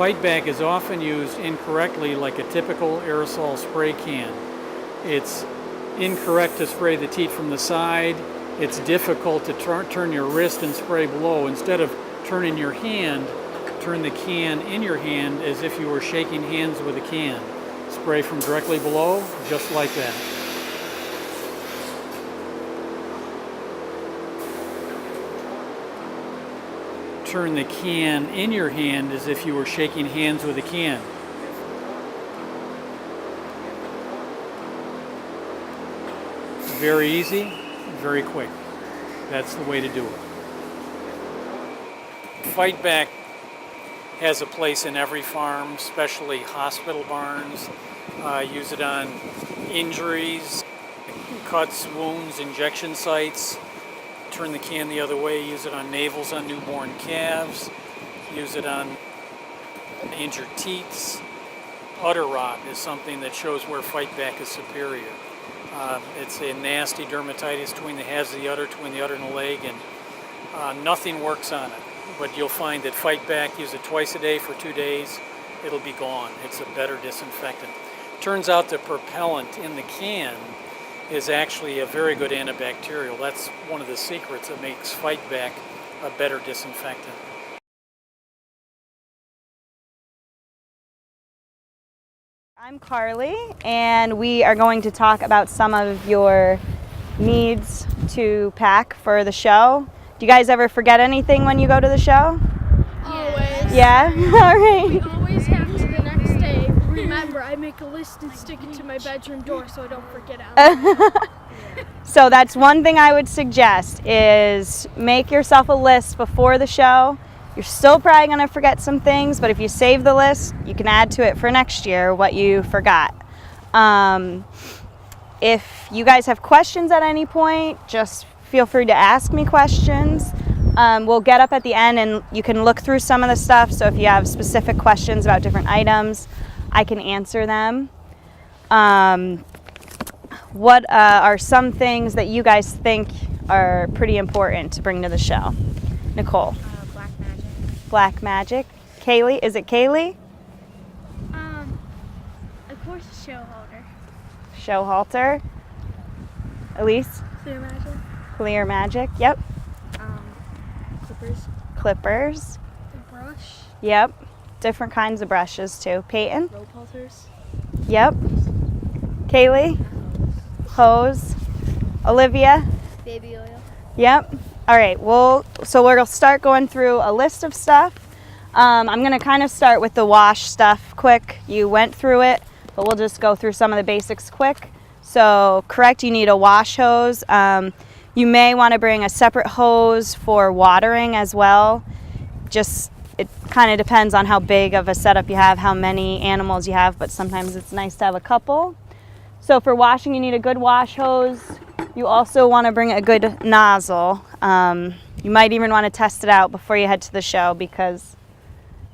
Fight back is often used incorrectly like a typical aerosol spray can. It's incorrect to spray the teat from the side. It's difficult to turn your wrist and spray below. Instead of turning your hand, turn the can in your hand as if you were shaking hands with a can. Spray from directly below, just like that. Turn the can in your hand as if you were shaking hands with a can. Very easy, very quick. That's the way to do it. Fight back has a place in every farm, especially hospital barns. Use it on injuries, cuts, wounds, injection sites. Turn the can the other way, use it on navels on newborn calves, use it on injured teats. Udder rot is something that shows where fight back is superior. It's a nasty dermatitis between the halves of the udder, between the udder and the leg, and nothing works on it. But you'll find that fight back, use it twice a day for 2 days, it'll be gone. It's a better disinfectant. Turns out the propellant in the can is actually a very good antibacterial. That's one of the secrets that makes fight back a better disinfectant. I'm Carly, and we are going to talk about some of your needs to pack for the show. Do you guys ever forget anything when you go to the show? Always. Yeah? All right. We always have to the next day. Remember, I make a list and stick it to my bedroom door so I don't forget it. So that's one thing I would suggest is make yourself a list before the show. You're still probably going to forget some things, but if you save the list, you can add to it for next year what you forgot. If you guys have questions at any point, just feel free to ask me questions. We'll get up at the end and you can look through some of the stuff. So if you have specific questions about different items, I can answer them. What are some things that you guys think are pretty important to bring to the show? Nicole? Black magic. Black magic. Kaylee? Is it Kaylee? Of course, a show holder. Show halter. Elise? Clear magic. Clear magic. Yep. Clippers. Clippers. The brush. Yep. Different kinds of brushes too. Peyton? Rope halters. Yep. Kaylee? Hose. Olivia? Baby oil. Yep. All right. So we're going to start going through a list of stuff. I'm going to kind of start with the wash stuff quick. You went through it, but we'll just go through some of the basics quick. So correct, you need a wash hose. You may want to bring a separate hose for watering as well. It kind of depends on how big of a setup you have, how many animals you have, but sometimes it's nice to have a couple. So for washing, you need a good wash hose. You also want to bring a good nozzle. You might even want to test it out before you head to the show because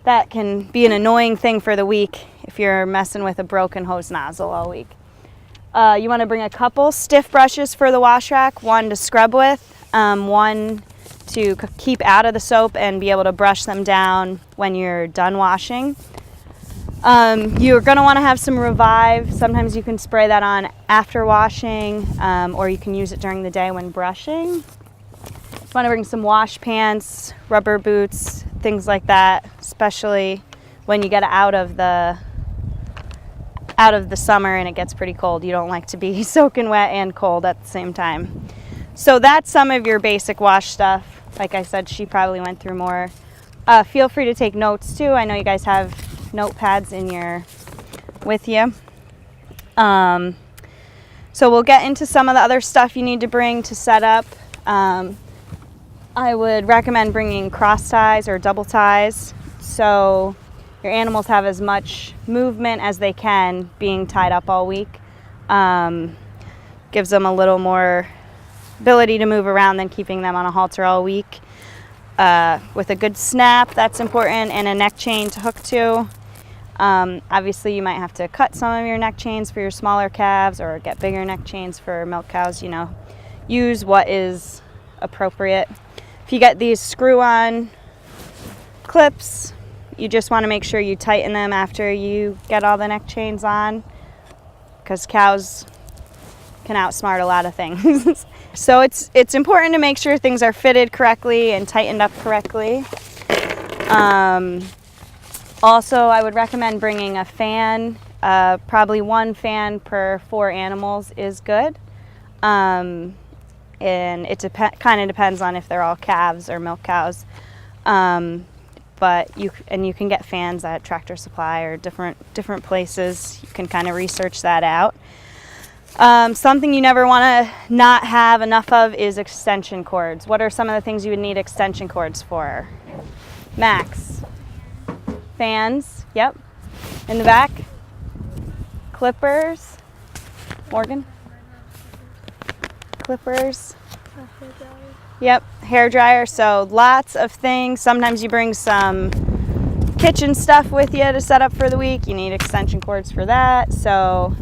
that can be an annoying thing for the week if you're messing with a broken hose nozzle all week. You want to bring a couple stiff brushes for the wash rack, one to scrub with, one to keep out of the soap and be able to brush them down when you're done washing. You're going to want to have some Revive. Sometimes you can spray that on after washing, or you can use it during the day when brushing. You want to bring some wash pants, rubber boots, things like that, especially when you get out of the summer and it gets pretty cold. You don't like to be soaking wet and cold at the same time. So that's some of your basic wash stuff. Like I said, she probably went through more. Feel free to take notes too. I know you guys have notepads with you. So we'll get into some of the other stuff you need to bring to set up. I would recommend bringing cross ties or double ties so your animals have as much movement as they can being tied up all week. Gives them a little more ability to move around than keeping them on a halter all week. With a good snap, that's important, and a neck chain to hook to. Obviously, you might have to cut some of your neck chains for your smaller calves or get bigger neck chains for milk cows. Use what is appropriate. If you get these screw-on clips, you just want to make sure you tighten them after you get all the neck chains on, because cows can outsmart a lot of things. So it's important to make sure things are fitted correctly and tightened up correctly. Also, I would recommend bringing a fan. Probably one fan per 4 animals is good. And it kind of depends on if they're all calves or milk cows. But you can get fans at Tractor Supply or different places. You can kind of research that out. Something you never want to not have enough of is extension cords. What are some of the things you would need extension cords for? Max. Fans. Yep. In the back. Clippers. Morgan. Clippers. Yep, hair dryer. So lots of things. Sometimes you bring some kitchen stuff with you to set up for the week. You need extension cords for that. So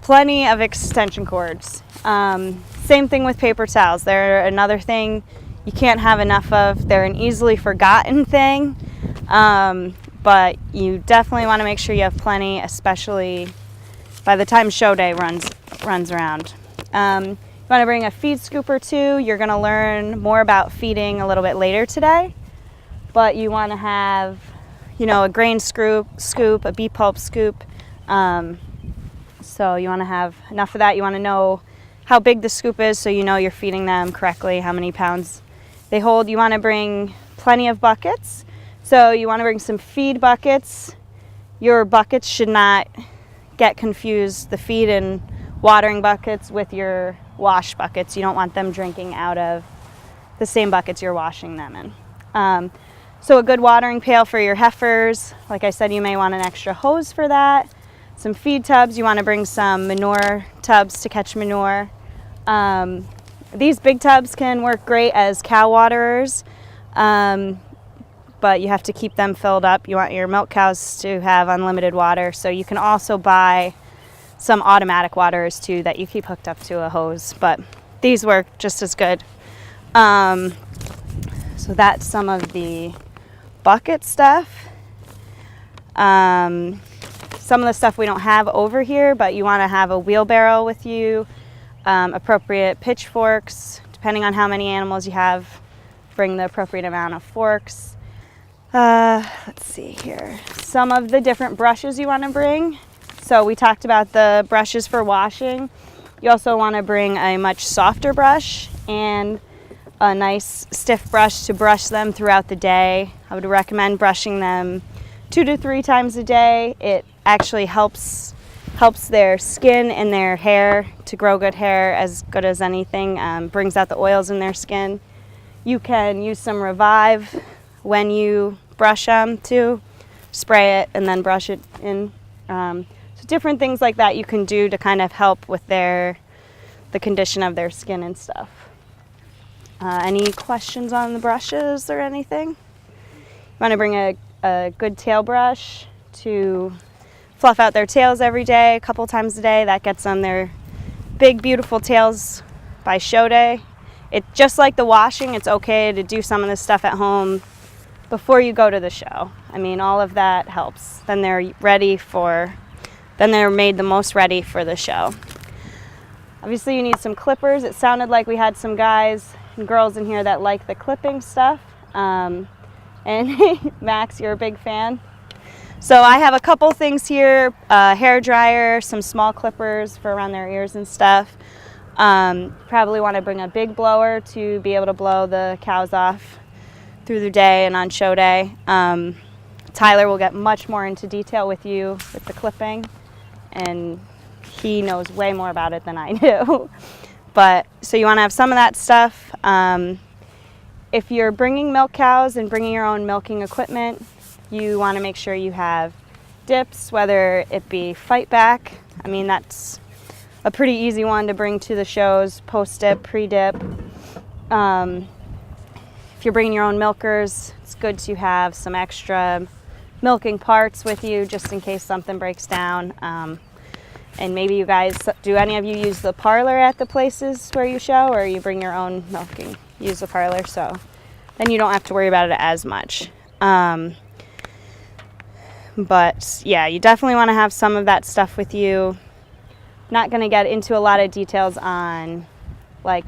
plenty of extension cords. Same thing with paper towels. They're another thing you can't have enough of. They're an easily forgotten thing, but you definitely want to make sure you have plenty, especially by the time show day runs around. You want to bring a feed scoop or two. You're going to learn more about feeding a little bit later today, but you want to have, a grain scoop, a bee pulp scoop. So you want to have enough of that. You want to know how big the scoop is so you know you're feeding them correctly, how many pounds they hold. You want to bring plenty of buckets. So you want to bring some feed buckets. Your buckets should not get confused, the feed and watering buckets, with your wash buckets. You don't want them drinking out of the same buckets you're washing them in. So a good watering pail for your heifers. Like I said, you may want an extra hose for that. Some feed tubs. You want to bring some manure tubs to catch manure. These big tubs can work great as cow waterers, but you have to keep them filled up. You want your milk cows to have unlimited water, so you can also buy some automatic waterers too that you keep hooked up to a hose, but these work just as good. So that's some of the bucket stuff. Some of the stuff we don't have over here, but you want to have a wheelbarrow with you, appropriate pitchforks. Depending on how many animals you have, bring the appropriate amount of forks. Let's see here. Some of the different brushes you want to bring. So we talked about the brushes for washing. You also want to bring a much softer brush and a nice stiff brush to brush them throughout the day. I would recommend brushing them 2 to 3 times a day. It actually helps their skin and their hair to grow good hair as good as anything. Brings out the oils in their skin. You can use some Revive when you brush them too. Spray it and then brush it in. So different things like that you can do to kind of help with the condition of their skin and stuff. Any questions on the brushes or anything? You want to bring a good tail brush to fluff out their tails every day, a couple times a day. That gets them their big, beautiful tails by show day. It just like the washing, it's okay to do some of this stuff at home before you go to the show. I mean, all of that helps. Then they're made the most ready for the show. Obviously, you need some clippers. It sounded like we had some guys and girls in here that like the clipping stuff. And Max, you're a big fan. So I have a couple things here, hair dryer, some small clippers for around their ears and stuff. Probably want to bring a big blower to be able to blow the cows off through the day and on show day. Tyler will get much more into detail with you with the clipping, and he knows way more about it than I do. But so you want to have some of that stuff. If you're bringing milk cows and bringing your own milking equipment, you want to make sure you have dips, whether it be fight back. I mean, that's a pretty easy one to bring to the shows, post-dip, pre-dip. If you're bringing your own milkers, it's good to have some extra milking parts with you just in case something breaks down. And maybe you guys, do any of you use the parlor at the places where you show, or you bring your own milking? Use the parlor, so then you don't have to worry about it as much. But yeah, you definitely want to have some of that stuff with you. Not going to get into a lot of details on like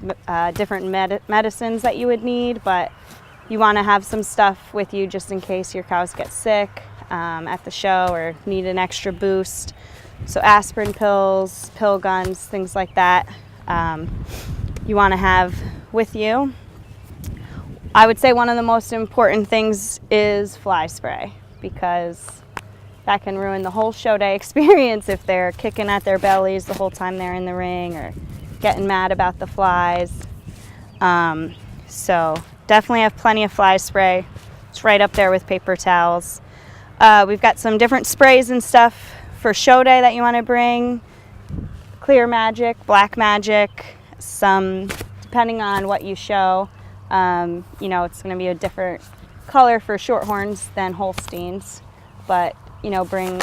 different medicines that you would need, but you want to have some stuff with you just in case your cows get sick at the show or need an extra boost. So aspirin pills, pill guns, things like that, you want to have with you. I would say one of the most important things is fly spray, because that can ruin the whole show day experience if they're kicking at their bellies the whole time they're in the ring or getting mad about the flies. So definitely have plenty of fly spray. It's right up there with paper towels. We've got some different sprays and stuff for show day that you want to bring. Clear magic, black magic, some depending on what you show. You know, it's going to be a different color for shorthorns than Holsteins, but you know, bring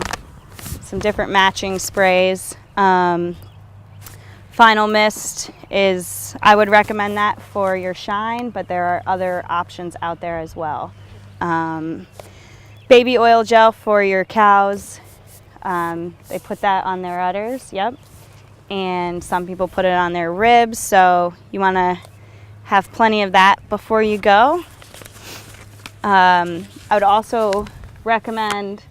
some different matching sprays. Final Mist is, I would recommend that for your shine, but there are other options out there as well. Baby oil gel for your cows. They put that on their udders, yep. And some people put it on their ribs, so you want to have plenty of that before you go. I would also recommend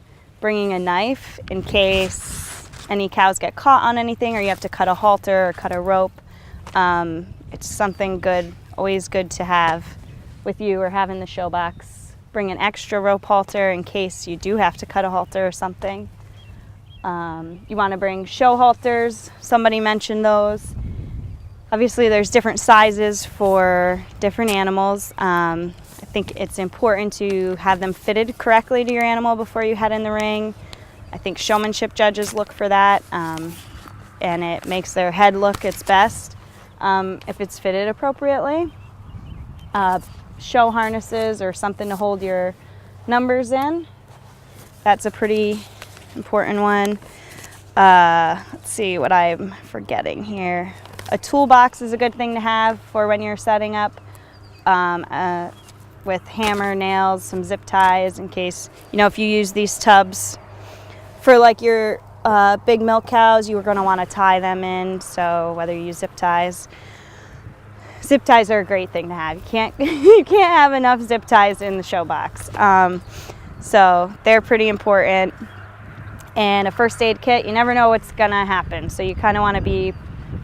bringing a knife in case any cows get caught on anything or you have to cut a halter or cut a rope. It's something good, always good to have with you or have in the show box. Bring an extra rope halter in case you do have to cut a halter or something. You want to bring show halters. Somebody mentioned those. Obviously there's different sizes for different animals. I think it's important to have them fitted correctly to your animal before you head in the ring. I think showmanship judges look for that, and it makes their head look its best if it's fitted appropriately. Show harnesses or something to hold your numbers in. That's a pretty important one. Let's see what I'm forgetting here. A toolbox is a good thing to have for when you're setting up. With hammer, nails, some zip ties in case, you know, if you use these tubs for like your big milk cows, you are going to want to tie them in. So whether you use zip ties are a great thing to have. You can't have enough zip ties in the show box. So they're pretty important. And a first aid kit, you never know what's going to happen. So you kind of want to be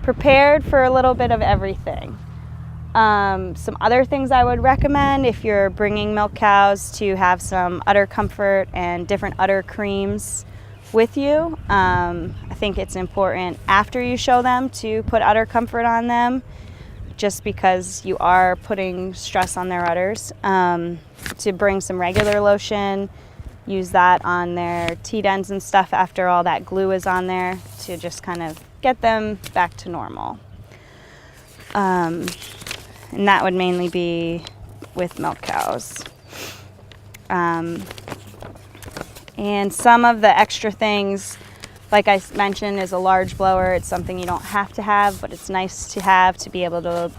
prepared for a little bit of everything. Some other things I would recommend if you're bringing milk cows to have some udder comfort and different udder creams with you. I think it's important after you show them to put udder comfort on them, just because you are putting stress on their udders. To bring some regular lotion, use that on their teat ends and stuff after all that glue is on there to just kind of get them back to normal. And that would mainly be with milk cows. And some of the extra things, like I mentioned, is a large blower. It's something you don't have to have, but it's nice to have to be able to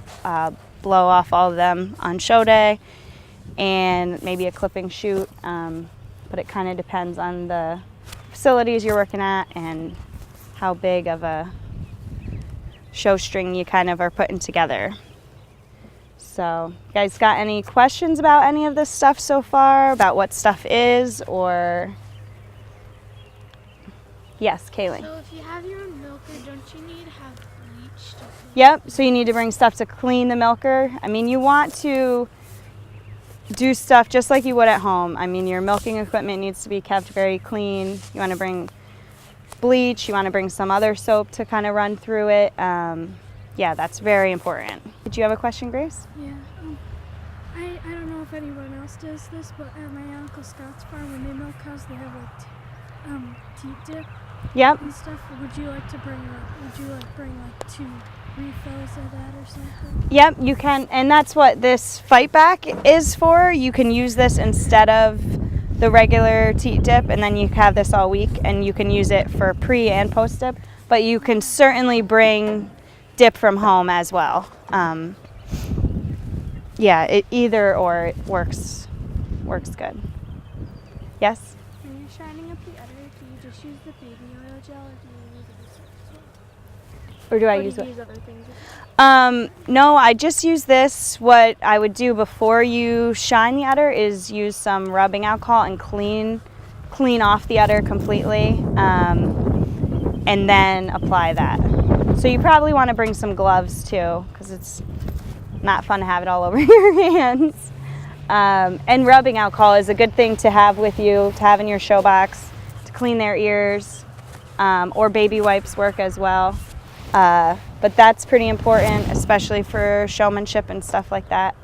blow off all of them on show day. And maybe a clipping chute, but it kind of depends on the facilities you're working at and how big of a show string you kind of are putting together. So, you guys got any questions about any of this stuff so far? About what stuff is, or? Yes, Kaylee. So if you have your own milker, don't you need to have bleach to clean? Yep, so you need to bring stuff to clean the milker. I mean, you want to do stuff just like you would at home. I mean, your milking equipment needs to be kept very clean. You want to bring bleach, you want to bring some other soap to kind of run through it. Yeah, that's very important. Did you have a question, Grace? Yeah. I don't know if anyone else does this, but at my Uncle Scott's farm, when they milk cows, they have like teat dip Yep. and stuff. Would you like bring like 2 refills of that or something? Yep, you can, and that's what this fight back is for. You can use this instead of the regular teat dip, and then you have this all week, and you can use it for pre and post dip, but you can certainly bring dip from home as well. Yeah, either or, it works good. Yes? Are you shining a Or do I Or use do what? you use other things? No, I just use this. What I would do before you shine the udder is use some rubbing alcohol and clean off the udder completely, and then apply that. So you probably want to bring some gloves too, because it's not fun to have it all over your hands. And rubbing alcohol is a good thing to have with you, to have in your show box, to clean their ears, or baby wipes work as well. But that's pretty important, especially for showmanship and stuff like that.